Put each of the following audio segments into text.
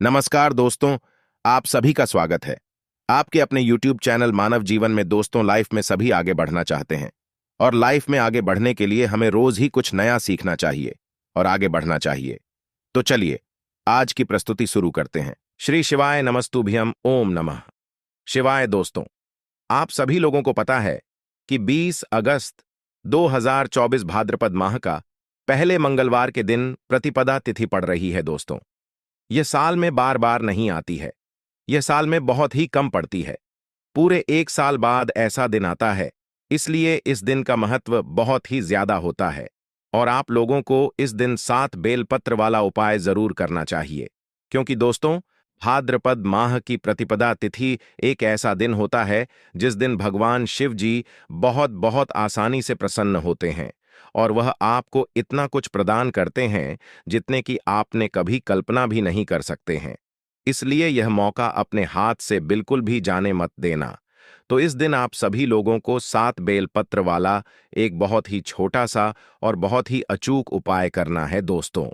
नमस्कार दोस्तों, आप सभी का स्वागत है। आपके अपने YouTube चैनल मानव जीवन में दोस्तों लाइफ में सभी आगे बढ़ना चाहते हैं और लाइफ में आगे बढ़ने के लिए हमें रोज ही कुछ नया सीखना चाहिए और आगे बढ़ना चाहिए। तो चलिए आज की प्रस्तुति शुरू करते हैं। श्री शिवाय नमस्तुभ्यम ओम नमः शिवाय। दोस्तों, आप सभी लोगों को पता है कि 20 अगस्त 2024 भाद्रपद माह का पहले मंगलवार के दिन प्रतिपदा तिथि पड़ रही है। दोस्तों, यह साल में बार बार नहीं आती है, यह साल में बहुत ही कम पड़ती है। पूरे एक साल बाद ऐसा दिन आता है, इसलिए इस दिन का महत्व बहुत ही ज्यादा होता है और आप लोगों को इस दिन 7 बेलपत्र वाला उपाय जरूर करना चाहिए। क्योंकि दोस्तों, भाद्रपद माह की प्रतिपदा तिथि एक ऐसा दिन होता है जिस दिन भगवान शिव जी बहुत बहुत आसानी से प्रसन्न होते हैं और वह आपको इतना कुछ प्रदान करते हैं जितने कि आपने कभी कल्पना भी नहीं कर सकते हैं। इसलिए यह मौका अपने हाथ से बिल्कुल भी जाने मत देना। तो इस दिन आप सभी लोगों को 7 बेलपत्र वाला एक बहुत ही छोटा सा और बहुत ही अचूक उपाय करना है। दोस्तों,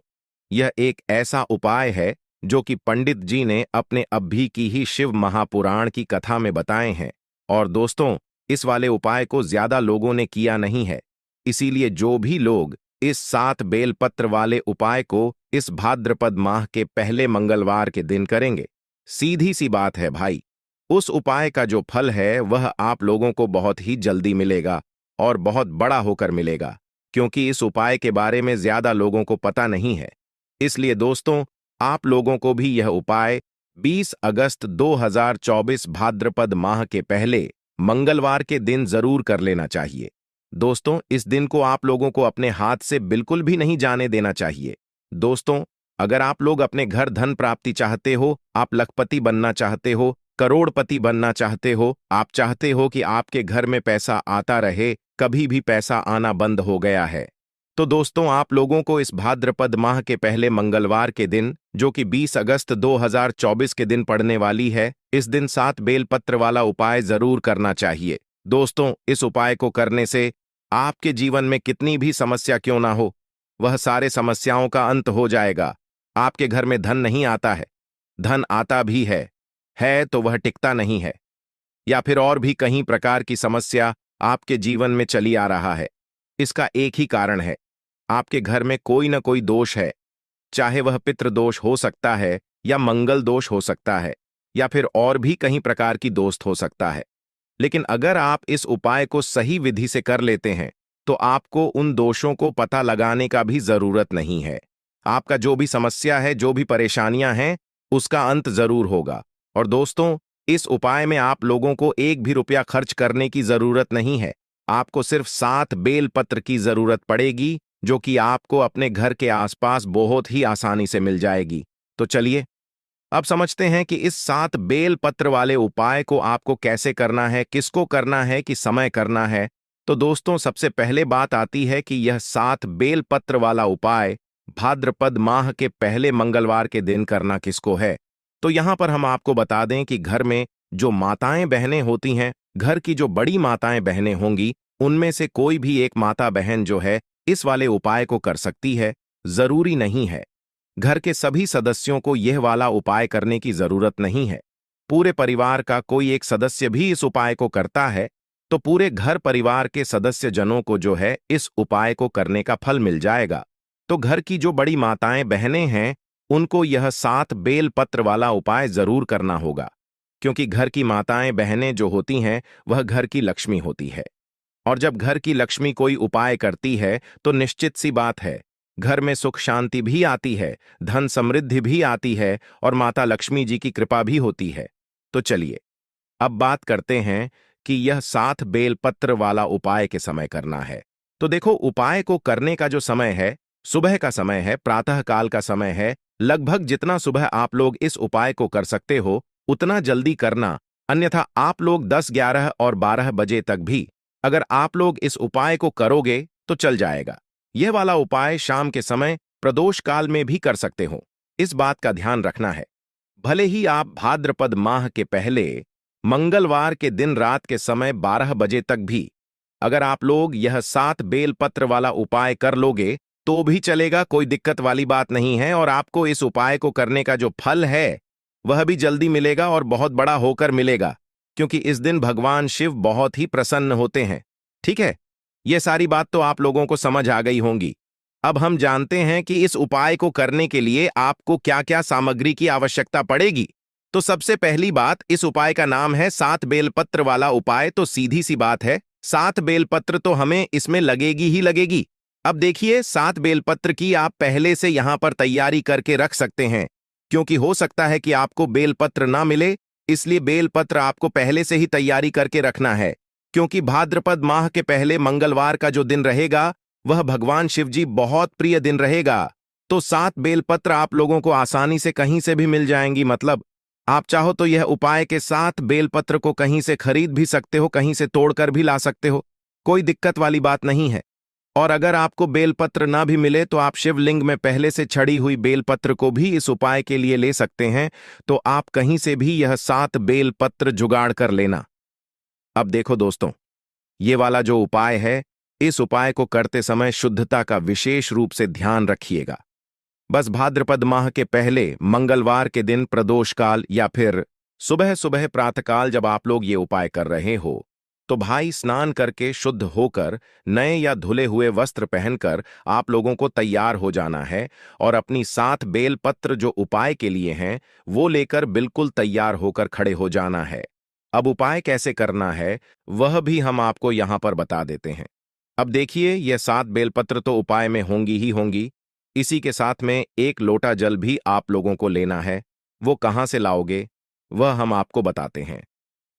यह एक ऐसा उपाय है जो कि पंडित जी ने अपने अभी की ही शिव महापुराण की कथा में बताए हैं। और दोस्तों, इस वाले उपाय को ज्यादा लोगों ने किया नहीं है, इसीलिए जो भी लोग इस 7 बेलपत्र वाले उपाय को इस भाद्रपद माह के पहले मंगलवार के दिन करेंगे, सीधी सी बात है भाई, उस उपाय का जो फल है वह आप लोगों को बहुत ही जल्दी मिलेगा और बहुत बड़ा होकर मिलेगा। क्योंकि इस उपाय के बारे में ज्यादा लोगों को पता नहीं है, इसलिए दोस्तों आप लोगों को भी यह उपाय 20 अगस्त 2024 भाद्रपद माह के पहले मंगलवार के दिन जरूर कर लेना चाहिए। दोस्तों, इस दिन को आप लोगों को अपने हाथ से बिल्कुल भी नहीं जाने देना चाहिए। दोस्तों, अगर आप लोग अपने घर धन प्राप्ति चाहते हो, आप लखपति बनना चाहते हो, करोड़पति बनना चाहते हो, आप चाहते हो कि आपके घर में पैसा आता रहे, कभी भी पैसा आना बंद हो गया है, तो दोस्तों आप लोगों को इस भाद्रपद माह के पहले मंगलवार के दिन, जो कि 20 अगस्त 2024 के दिन पड़ने वाली है, इस दिन 7 बेलपत्र वाला उपाय जरूर करना चाहिए। दोस्तों, इस उपाय को करने से आपके जीवन में कितनी भी समस्या क्यों ना हो, वह सारे समस्याओं का अंत हो जाएगा। आपके घर में धन नहीं आता है, धन आता भी है तो वह टिकता नहीं है, या फिर और भी कहीं प्रकार की समस्या आपके जीवन में चली आ रहा है। इसका एक ही कारण है, आपके घर में कोई ना कोई दोष है, चाहे वह पितृदोष हो सकता है या मंगल दोष हो सकता है या फिर और भी कहीं प्रकार की दोस्त हो सकता है। लेकिन अगर आप इस उपाय को सही विधि से कर लेते हैं तो आपको उन दोषों को पता लगाने का भी जरूरत नहीं है। आपका जो भी समस्या है, जो भी परेशानियां हैं, उसका अंत जरूर होगा। और दोस्तों, इस उपाय में आप लोगों को एक भी रुपया खर्च करने की जरूरत नहीं है। आपको सिर्फ 7 बेलपत्र की जरूरत पड़ेगी, जो कि आपको अपने घर के आसपास बहुत ही आसानी से मिल जाएगी। तो चलिए अब समझते हैं कि इस 7 बेलपत्र वाले उपाय को आपको कैसे करना है, किसको करना है, कि समय करना है। तो दोस्तों, सबसे पहले बात आती है कि यह 7 बेलपत्र वाला उपाय भाद्रपद माह के पहले मंगलवार के दिन करना किसको है। तो यहां पर हम आपको बता दें कि घर में जो माताएं बहनें होती हैं, घर की जो बड़ी माताएं बहनें होंगी, उनमें से कोई भी एक माता बहन जो है इस वाले उपाय को कर सकती है। जरूरी नहीं है, घर के सभी सदस्यों को यह वाला उपाय करने की जरूरत नहीं है। पूरे परिवार का कोई एक सदस्य भी इस उपाय को करता है तो पूरे घर परिवार के सदस्य जनों को जो है इस उपाय को करने का फल मिल जाएगा। तो घर की जो बड़ी माताएं बहनें हैं, उनको यह 7 बेलपत्र वाला उपाय जरूर करना होगा। क्योंकि घर की माताएं बहनें जो होती हैं वह घर की लक्ष्मी होती है, और जब घर की लक्ष्मी कोई उपाय करती है तो निश्चित सी बात है, घर में सुख शांति भी आती है, धन समृद्धि भी आती है और माता लक्ष्मी जी की कृपा भी होती है। तो चलिए अब बात करते हैं कि यह 7 बेलपत्र वाला उपाय के समय करना है। तो देखो, उपाय को करने का जो समय है, सुबह का समय है, प्रातः काल का समय है। लगभग जितना सुबह आप लोग इस उपाय को कर सकते हो उतना जल्दी करना, अन्यथा आप लोग 10, 11 और 12 बजे तक भी अगर आप लोग इस उपाय को करोगे तो चल जाएगा। यह वाला उपाय शाम के समय प्रदोष काल में भी कर सकते हो, इस बात का ध्यान रखना है। भले ही आप भाद्रपद माह के पहले मंगलवार के दिन रात के समय 12 बजे तक भी अगर आप लोग यह 7 बेलपत्र वाला उपाय कर लोगे तो भी चलेगा, कोई दिक्कत वाली बात नहीं है। और आपको इस उपाय को करने का जो फल है वह भी जल्दी मिलेगा और बहुत बड़ा होकर मिलेगा, क्योंकि इस दिन भगवान शिव बहुत ही प्रसन्न होते हैं। ठीक है, यह सारी बात तो आप लोगों को समझ आ गई होंगी। अब हम जानते हैं कि इस उपाय को करने के लिए आपको क्या क्या सामग्री की आवश्यकता पड़ेगी। तो सबसे पहली बात, इस उपाय का नाम है 7 बेलपत्र वाला उपाय। तो सीधी सी बात है, 7 बेलपत्र तो हमें इसमें लगेगी ही लगेगी। अब देखिए, 7 बेलपत्र की आप पहले से यहां पर तैयारी करके रख सकते हैं, क्योंकि हो सकता है कि आपको बेलपत्र ना मिले, इसलिए बेलपत्र आपको पहले से ही तैयारी करके रखना है। क्योंकि भाद्रपद माह के पहले मंगलवार का जो दिन रहेगा वह भगवान शिवजी बहुत प्रिय दिन रहेगा। तो 7 बेलपत्र आप लोगों को आसानी से कहीं से भी मिल जाएंगी। मतलब आप चाहो तो यह उपाय के 7 बेलपत्र को कहीं से खरीद भी सकते हो, कहीं से तोड़कर भी ला सकते हो, कोई दिक्कत वाली बात नहीं है। और अगर आपको बेलपत्र ना भी मिले तो आप शिवलिंग में पहले से छड़ी हुई बेलपत्र को भी इस उपाय के लिए ले सकते हैं। तो आप कहीं से भी यह 7 बेलपत्र जुगाड़ कर लेना। अब देखो दोस्तों, ये वाला जो उपाय है, इस उपाय को करते समय शुद्धता का विशेष रूप से ध्यान रखिएगा। बस भाद्रपद माह के पहले मंगलवार के दिन प्रदोष काल या फिर सुबह सुबह प्रातःकाल जब आप लोग ये उपाय कर रहे हो, तो भाई स्नान करके शुद्ध होकर नए या धुले हुए वस्त्र पहनकर आप लोगों को तैयार हो जाना है और अपनी 7 बेलपत्र जो उपाय के लिए हैं वो लेकर बिल्कुल तैयार होकर खड़े हो जाना है। अब उपाय कैसे करना है वह भी हम आपको यहां पर बता देते हैं। अब देखिए, यह 7 बेलपत्र तो उपाय में होंगी ही होंगी। इसी के साथ में 1 लोटा जल भी आप लोगों को लेना है। वो कहां से लाओगे वह हम आपको बताते हैं।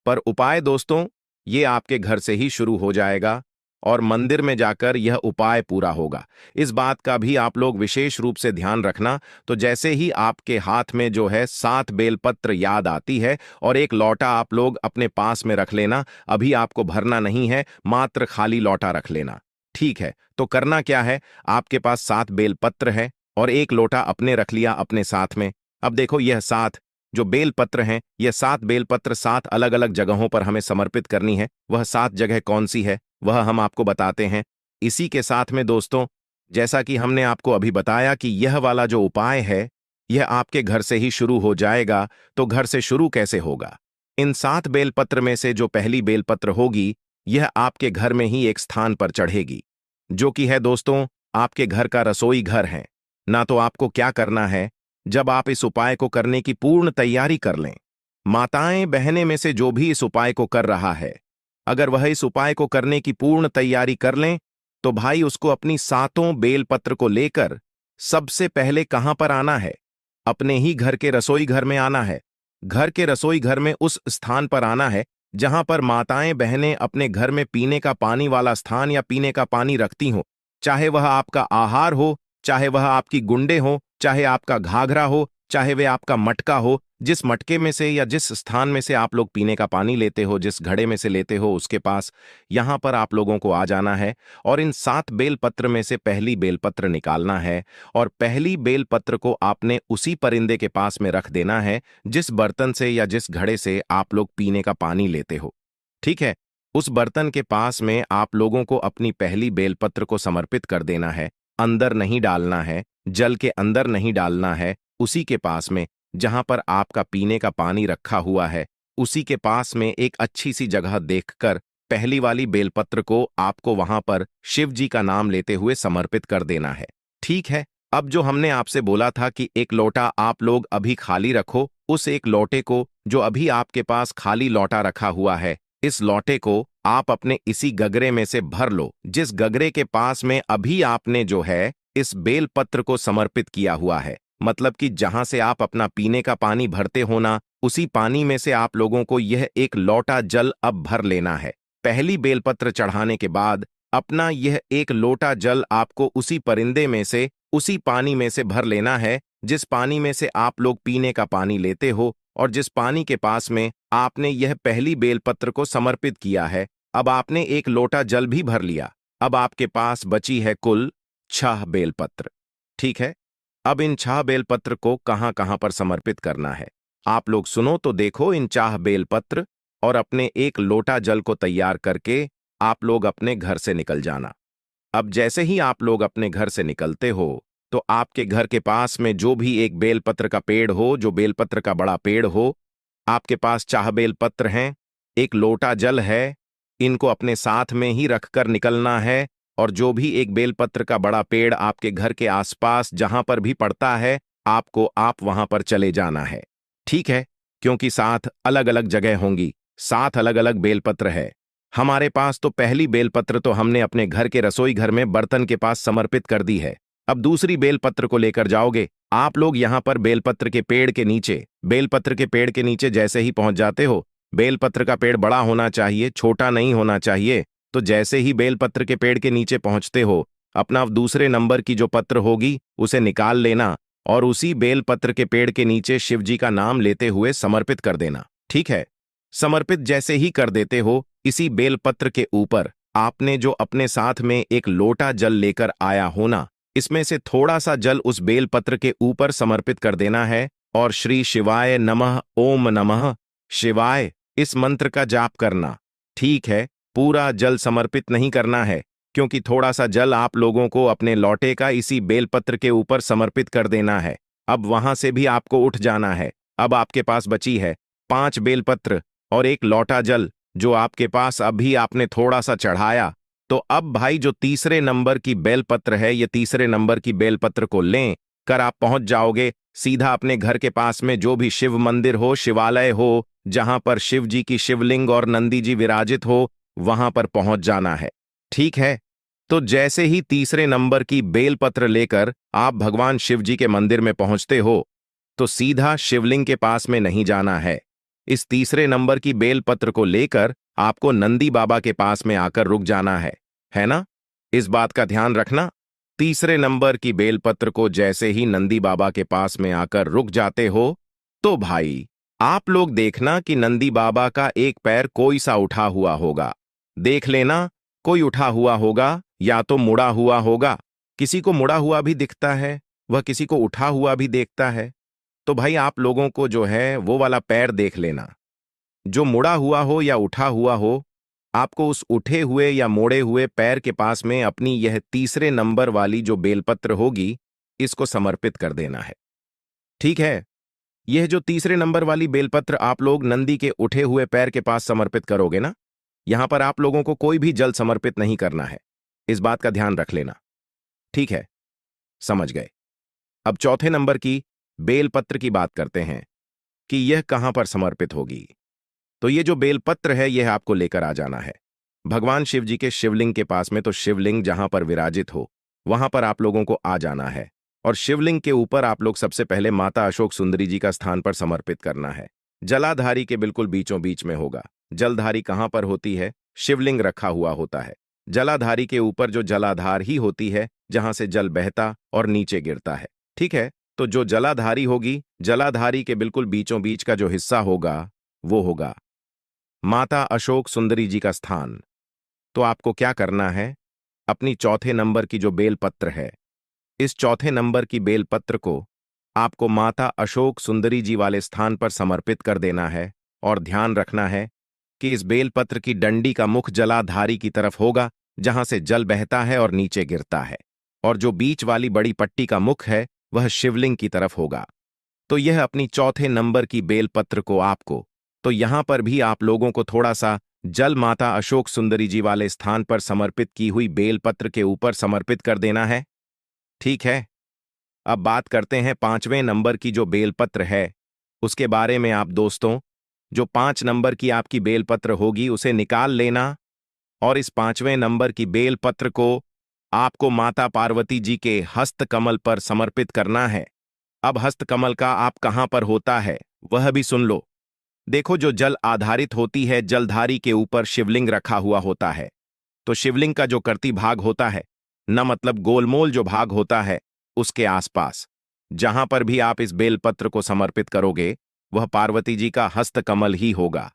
पर उपाय दोस्तों, ये आपके घर से ही शुरू हो जाएगा और मंदिर में जाकर यह उपाय पूरा होगा। इस बात का भी आप लोग विशेष रूप से ध्यान रखना। तो जैसे ही आपके हाथ में जो है 7 बेलपत्र याद आती है और 1 लौटा आप लोग अपने पास में रख लेना। अभी आपको भरना नहीं है, मात्र खाली लौटा रख लेना। ठीक है, तो करना क्या है, आपके पास 7 बेलपत्र है और 1 लोटा अपने रख लिया अपने साथ में। अब देखो, यह 7 जो बेलपत्र हैं, यह 7 बेलपत्र 7 अलग अलग जगहों पर हमें समर्पित करनी है। वह 7 जगह कौन सी है वह हम आपको बताते हैं। इसी के साथ में दोस्तों, जैसा कि हमने आपको अभी बताया कि यह वाला जो उपाय है यह आपके घर से ही शुरू हो जाएगा। तो घर से शुरू कैसे होगा, इन 7 बेलपत्र में से जो पहली बेलपत्र होगी यह आपके घर में ही एक स्थान पर चढ़ेगी, जो कि है दोस्तों आपके घर का रसोई घर है ना। तो आपको क्या करना है, जब आप इस उपाय को करने की पूर्ण तैयारी कर लें, माताएं बहनें में से जो भी इस उपाय को कर रहा है, अगर वह इस उपाय को करने की पूर्ण तैयारी कर लें, तो भाई उसको अपनी 7 बेलपत्र को लेकर सबसे पहले कहां पर आना है, अपने ही घर के रसोई घर में आना है। घर के रसोई घर में उस स्थान पर आना है जहां पर माताएं बहनें अपने घर में पीने का पानी वाला स्थान या पीने का पानी रखती हो, चाहे वह आपका आहार हो, चाहे वह आपकी गुंडे हो, चाहे आपका घाघरा हो, चाहे वे आपका मटका हो। जिस मटके में से या जिस स्थान में से आप लोग पीने का पानी लेते हो, जिस घड़े में से लेते हो, उसके पास यहां पर आप लोगों को आ जाना है और इन 7 बेलपत्र में से पहली बेलपत्र निकालना है और पहली बेलपत्र को आपने उसी परिंदे के पास में रख देना है जिस बर्तन से या जिस घड़े से आप लोग पीने का पानी लेते हो। ठीक है, उस बर्तन के पास में आप लोगों को अपनी पहली बेलपत्र को समर्पित कर देना है। अंदर नहीं डालना है, जल के अंदर नहीं डालना है, उसी के पास में जहां पर आपका पीने का पानी रखा हुआ है, उसी के पास में एक अच्छी सी जगह देखकर पहली वाली बेलपत्र को आपको वहां पर शिव जी का नाम लेते हुए समर्पित कर देना है। ठीक है, अब जो हमने आपसे बोला था कि 1 लोटा आप लोग अभी खाली रखो, उस 1 लोटे को जो अभी आपके पास खाली लोटा रखा हुआ है, इस लोटे को आप अपने इसी गगरे में से भर लो, जिस गगरे के पास में अभी आपने जो है इस बेलपत्र को समर्पित किया हुआ है। मतलब कि जहां से आप अपना पीने का पानी भरते हो ना, उसी पानी में से आप लोगों को यह 1 लोटा जल अब भर लेना है। पहली बेलपत्र चढ़ाने के बाद अपना यह 1 लोटा जल आपको उसी परिंदे में से, उसी पानी में से भर लेना है जिस पानी में से आप लोग पीने का पानी लेते हो और जिस पानी के पास में आपने यह पहली बेलपत्र को समर्पित किया है। अब आपने 1 लोटा जल भी भर लिया। अब आपके पास बची है कुल 6 बेलपत्र। ठीक है, अब इन 6 बेलपत्र को कहां कहां पर समर्पित करना है, आप लोग सुनो तो देखो। इन 6 बेलपत्र और अपने 1 लोटा जल को तैयार करके आप लोग अपने घर से निकल जाना। अब जैसे ही आप लोग अपने घर से निकलते हो तो आपके घर के पास में जो भी एक बेलपत्र का पेड़ हो, जो बेलपत्र का बड़ा पेड़ हो, आपके पास चाह बेलपत्र हैं, एक लोटा जल है, इनको अपने साथ में ही रखकर निकलना है। और जो भी एक बेलपत्र का बड़ा पेड़ आपके घर के आसपास जहां पर भी पड़ता है, आपको आप वहां पर चले जाना है। ठीक है? क्योंकि 7 अलग अलग जगह होंगी, 7 अलग अलग बेलपत्र है। हमारे पास तो पहली बेलपत्र तो हमने अपने घर के रसोई घर में बर्तन के पास समर्पित कर दी है। अब दूसरी बेलपत्र को लेकर जाओगे आप लोग यहां पर बेलपत्र के पेड़ के नीचे। बेलपत्र के पेड़ के नीचे जैसे ही पहुंच जाते हो, बेलपत्र का पेड़ बड़ा होना चाहिए, छोटा नहीं होना चाहिए। तो जैसे ही बेलपत्र के पेड़ के नीचे पहुंचते हो, अपना दूसरे नंबर की जो पत्र होगी उसे निकाल लेना और उसी बेलपत्र के पेड़ के नीचे शिव जी का नाम लेते हुए समर्पित कर देना। ठीक है? समर्पित जैसे ही कर देते हो, इसी बेलपत्र के ऊपर आपने जो अपने साथ में एक लोटा जल लेकर आया होना, इसमें से थोड़ा सा जल उस बेलपत्र के ऊपर समर्पित कर देना है और श्री शिवाय नमः, ओम नमः शिवाय इस मंत्र का जाप करना। ठीक है? पूरा जल समर्पित नहीं करना है, क्योंकि थोड़ा सा जल आप लोगों को अपने लौटे का इसी बेलपत्र के ऊपर समर्पित कर देना है। अब वहां से भी आपको उठ जाना है। अब आपके पास बची है 5 बेलपत्र और एक लौटा जल, जो आपके पास अभी आपने थोड़ा सा चढ़ाया। तो अब भाई जो तीसरे नंबर की बेलपत्र है, ये तीसरे नंबर की बेलपत्र को लें कर आप पहुंच जाओगे सीधा अपने घर के पास में जो भी शिव मंदिर हो, शिवालय हो, जहां पर शिव जी की शिवलिंग और नंदी जी विराजित हो, वहां पर पहुंच जाना है। ठीक है? तो जैसे ही तीसरे नंबर की बेलपत्र लेकर आप भगवान शिव जी के मंदिर में पहुंचते हो, तो सीधा शिवलिंग के पास में नहीं जाना है। इस तीसरे नंबर की बेलपत्र को लेकर आपको नंदी बाबा के पास में आकर रुक जाना है ना? इस बात का ध्यान रखना। तीसरे नंबर की बेलपत्र को जैसे ही नंदी बाबा के पास में आकर रुक जाते हो, तो भाई आप लोग देखना कि नंदी बाबा का एक पैर कोई सा उठा हुआ होगा। देख लेना, कोई उठा हुआ होगा या तो मुड़ा हुआ होगा। किसी को मुड़ा हुआ भी दिखता है, वह किसी को उठा हुआ भी देखता है। तो भाई आप लोगों को जो है वो वाला पैर देख लेना, जो मुड़ा हुआ हो या उठा हुआ हो। आपको उस उठे हुए या मोड़े हुए पैर के पास में अपनी यह तीसरे नंबर वाली जो बेलपत्र होगी, इसको समर्पित कर देना है। ठीक है? यह जो तीसरे नंबर वाली बेलपत्र आप लोग नंदी के उठे हुए पैर के पास समर्पित करोगे ना, यहां पर आप लोगों को कोई भी जल समर्पित नहीं करना है। इस बात का ध्यान रख लेना। ठीक है? समझ गए? अब चौथे नंबर की बेलपत्र की बात करते हैं कि यह कहां पर समर्पित होगी। तो ये जो बेलपत्र है, यह आपको लेकर आ जाना है भगवान शिव जी के शिवलिंग के पास में। तो शिवलिंग जहां पर विराजित हो, वहां पर आप लोगों को आ जाना है और शिवलिंग के ऊपर आप लोग सबसे पहले माता अशोक सुंदरी जी का स्थान पर समर्पित करना है। जलाधारी के बिल्कुल बीचों बीच में होगा। जलधारी कहां पर होती है? शिवलिंग रखा हुआ होता है। जलाधारी के ऊपर जो जलाधार ही होती है, जहां से जल बहता और नीचे गिरता है। ठीक है? तो जो जलाधारी होगी, जलाधारी के बिल्कुल बीचों बीच का जो हिस्सा होगा, वो होगा माता अशोक सुंदरी जी का स्थान। तो आपको क्या करना है? अपनी चौथे नंबर की जो बेलपत्र है, इस चौथे नंबर की बेलपत्र को आपको माता अशोक सुंदरी जी वाले स्थान पर समर्पित कर देना है। और ध्यान रखना है कि इस बेलपत्र की डंडी का मुख जलाधारी की तरफ होगा, जहां से जल बहता है और नीचे गिरता है। और जो बीच वाली बड़ी पट्टी का मुख है, वह शिवलिंग की तरफ होगा। तो यह अपनी चौथे नंबर की बेलपत्र को आपको, तो यहां पर भी आप लोगों को थोड़ा सा जल माता अशोक सुंदरी जी वाले स्थान पर समर्पित की हुई बेलपत्र के ऊपर समर्पित कर देना है। ठीक है? अब बात करते हैं 5वें नंबर की जो बेलपत्र है, उसके बारे में। आप दोस्तों, जो 5 नंबर की आपकी बेलपत्र होगी, उसे निकाल लेना और इस 5वें नंबर की बेलपत्र को आपको माता पार्वती जी के हस्त कमल पर समर्पित करना है। अब हस्त कमल का आप कहां पर होता है, वह भी सुन लो। देखो, जो जल आधारित होती है, जलधारी के ऊपर शिवलिंग रखा हुआ होता है। तो शिवलिंग का जो कर्ती भाग होता है न, मतलब गोलमोल जो भाग होता है, उसके आसपास जहां पर भी आप इस बेलपत्र को समर्पित करोगे, वह पार्वती जी का हस्त कमल ही होगा।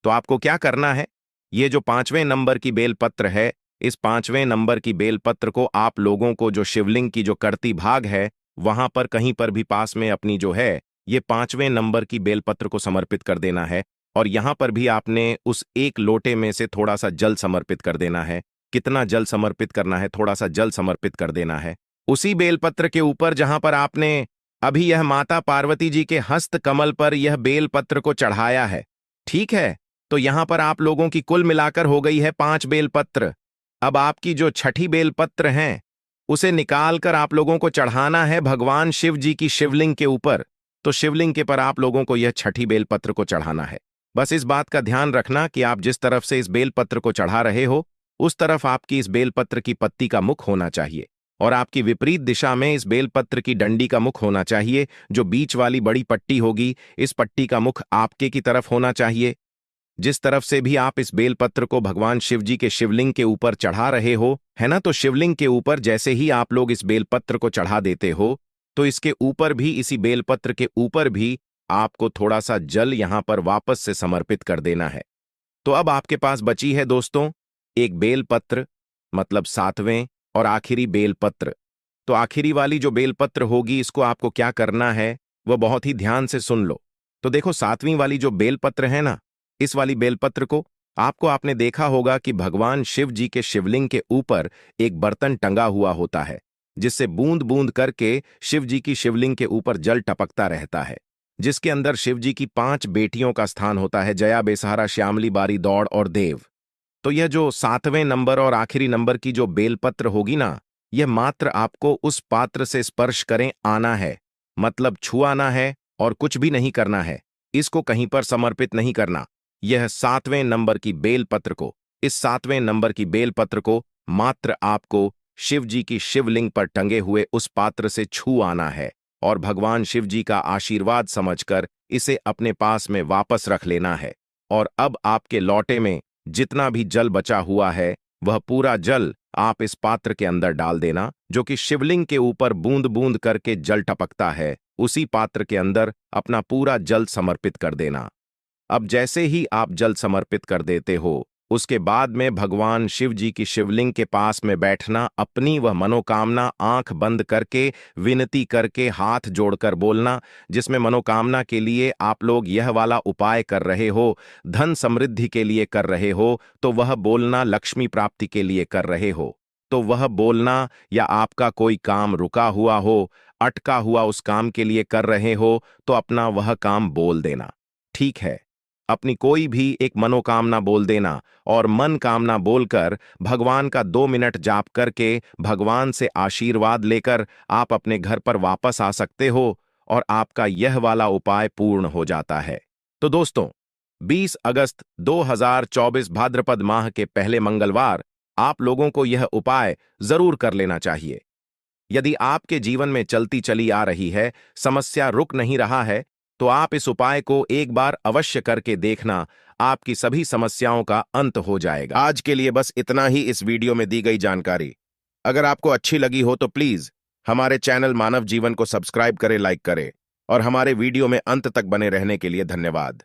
तो आपको क्या करना है? ये जो 5वें नंबर की बेलपत्र है, इस 5वें नंबर की बेलपत्र को आप लोगों को जो शिवलिंग की जो कर्ती भाग है, वहां पर कहीं पर भी पास में अपनी जो है ये 5वें नंबर की बेलपत्र को समर्पित कर देना है। और यहां पर भी आपने उस एक लोटे में से थोड़ा सा जल समर्पित कर देना है। कितना जल समर्पित करना है, थोड़ा सा जल समर्पित कर देना है उसी बेलपत्र के ऊपर जहां पर आपने अभी यह माता पार्वती जी के हस्त कमल पर यह बेलपत्र को चढ़ाया है। ठीक है, तो यहां पर आप लोगों की कुल मिलाकर हो गई है 5 बेलपत्र। अब आपकी जो छठी बेलपत्र हैं उसे निकालकर आप लोगों को चढ़ाना है भगवान शिव जी की शिवलिंग के ऊपर। तो शिवलिंग के पर आप लोगों को यह छठी बेलपत्र को चढ़ाना है। बस इस बात का ध्यान रखना कि आप जिस तरफ से इस बेलपत्र को चढ़ा रहे हो उस तरफ आपकी इस बेलपत्र की पत्ती का मुख होना चाहिए और आपकी विपरीत दिशा में इस बेलपत्र की डंडी का मुख होना चाहिए। जो बीच वाली बड़ी पट्टी होगी इस पट्टी का मुख आपके की तरफ होना चाहिए। जिस तरफ से भी आप इस बेलपत्र को भगवान शिव जी के शिवलिंग के ऊपर चढ़ा रहे हो, है ना, तो शिवलिंग के ऊपर जैसे ही आप लोग इस बेलपत्र को चढ़ा देते हो तो इसके ऊपर भी, इसी बेलपत्र के ऊपर भी आपको थोड़ा सा जल यहां पर वापस से समर्पित कर देना है। तो अब आपके पास बची है दोस्तों एक बेलपत्र, मतलब 7वें और आखिरी बेलपत्र। तो आखिरी वाली जो बेलपत्र होगी इसको आपको क्या करना है वह बहुत ही ध्यान से सुन लो। तो देखो 7वीं वाली जो बेलपत्र है ना, इस वाली बेलपत्र को आपने देखा होगा कि भगवान शिव जी के शिवलिंग के ऊपर एक बर्तन टंगा हुआ होता है जिससे बूंद बूंद करके शिव जी की शिवलिंग के ऊपर जल टपकता रहता है, जिसके अंदर शिव जी की 5 बेटियों का स्थान होता है, जया, बेसहारा, श्यामली, बारी, दौड़ और देव। तो यह जो 7वें नंबर और आखिरी नंबर की जो बेलपत्र होगी ना, यह मात्र आपको उस पात्र से स्पर्श करें आना है, मतलब छुआना है और कुछ भी नहीं करना है। इसको कहीं पर समर्पित नहीं करना। यह 7वें नंबर की बेलपत्र को, इस 7वें नंबर की बेलपत्र को मात्र आपको शिव जी की शिवलिंग पर टंगे हुए उस पात्र से छू आना है और भगवान शिव जी का आशीर्वाद समझकर इसे अपने पास में वापस रख लेना है। और अब आपके लौटे में जितना भी जल बचा हुआ है वह पूरा जल आप इस पात्र के अंदर डाल देना, जो कि शिवलिंग के ऊपर बूंद बूंद करके जल टपकता है, उसी पात्र के अंदर अपना पूरा जल समर्पित कर देना। अब जैसे ही आप जल समर्पित कर देते हो उसके बाद में भगवान शिव जी की शिवलिंग के पास में बैठना, अपनी वह मनोकामना आंख बंद करके विनती करके हाथ जोड़कर बोलना, जिसमें मनोकामना के लिए आप लोग यह वाला उपाय कर रहे हो, धन समृद्धि के लिए कर रहे हो तो वह बोलना, लक्ष्मी प्राप्ति के लिए कर रहे हो तो वह बोलना, या आपका कोई काम रुका हुआ हो, अटका हुआ उस काम के लिए कर रहे हो तो अपना वह काम बोल देना। ठीक है, अपनी कोई भी एक मनोकामना बोल देना और मन कामना बोलकर भगवान का 2 मिनट जाप करके भगवान से आशीर्वाद लेकर आप अपने घर पर वापस आ सकते हो और आपका यह वाला उपाय पूर्ण हो जाता है। तो दोस्तों 20 अगस्त 2024 भाद्रपद माह के पहले मंगलवार आप लोगों को यह उपाय जरूर कर लेना चाहिए। यदि आपके जीवन में चलती चली आ रही है, समस्या रुक नहीं रहा है, तो आप इस उपाय को एक बार अवश्य करके देखना, आपकी सभी समस्याओं का अंत हो जाएगा। आज के लिए बस इतना ही इस वीडियो में दी गई जानकारी। अगर आपको अच्छी लगी हो तो प्लीज हमारे चैनल मानव जीवन को सब्सक्राइब करें, लाइक करें और हमारे वीडियो में अंत तक बने रहने के लिए धन्यवाद।